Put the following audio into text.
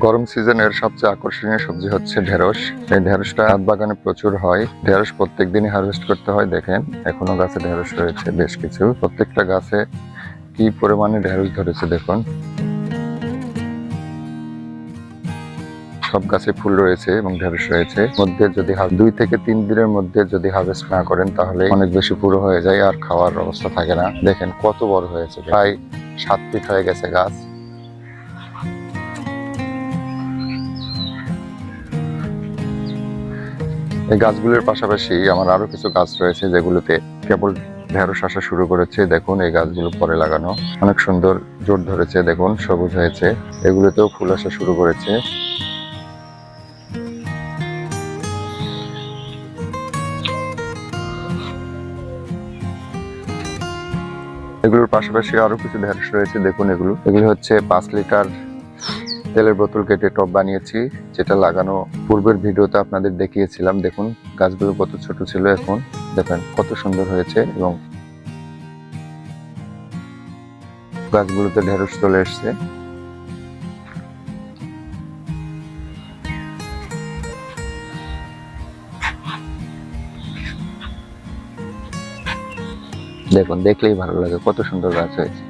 গরম সিজনের সবচেয়ে আকর্ষণীয় সবজি হচ্ছে ঢেঁড়স। এই ঢেঁড়সটা ছাদ বাগানে প্রচুর হয়। ঢেঁড়স প্রত্যেক দিনই হারভেস্ট করতে হয়। দেখেন এখনো গাছে ঢেঁড়স রয়েছে বেশ কিছু। প্রত্যেকটা গাছে কি পরিমাণে ঢেঁড়স ধরেছে দেখুন। সব গাছে ফুল রয়েছে এবং ঢেঁড়স রয়েছে। মধ্যে যদি 2 থেকে 3 দিনের মধ্যে যদি হারভেস্ট না করেন তাহলে অনেক বেশি পুরো হয়ে যায় আর খাওয়ার অবস্থা থাকে না। দেখেন কত বড় হয়েছে, প্রায় 7 ফিট হয়ে গেছে গাছ। এই গাছগুলোর পাশাপাশি আমার আরো কিছু গাছ রয়েছে যেগুলোতে কেবল ঢেঁড়স আসা শুরু করেছে। দেখুন এই গাছগুলো পরে লাগানো, অনেক সুন্দর জোর ধরেছে, দেখুন সবুজ হয়েছে। এগুলোতেও ফুল আসা শুরু করেছে। এগুলোর পাশাপাশি আরো কিছু ঢেঁড়স রয়েছে। দেখুন এগুলো হচ্ছে 5 লিটার তেলের বোতল কেটে টব বানিয়েছি, যেটা লাগানো পূর্বের ভিডিওতে আপনাদের দেখিয়েছিলাম। দেখুন গাছগুলো কত ছোট ছিল, এখন দেখেন কত সুন্দর হয়েছে এবং গাছগুলোতে ঢেঁড়স চলে এসছে। দেখুন দেখলেই ভালো লাগে, কত সুন্দর গাছ হয়েছে।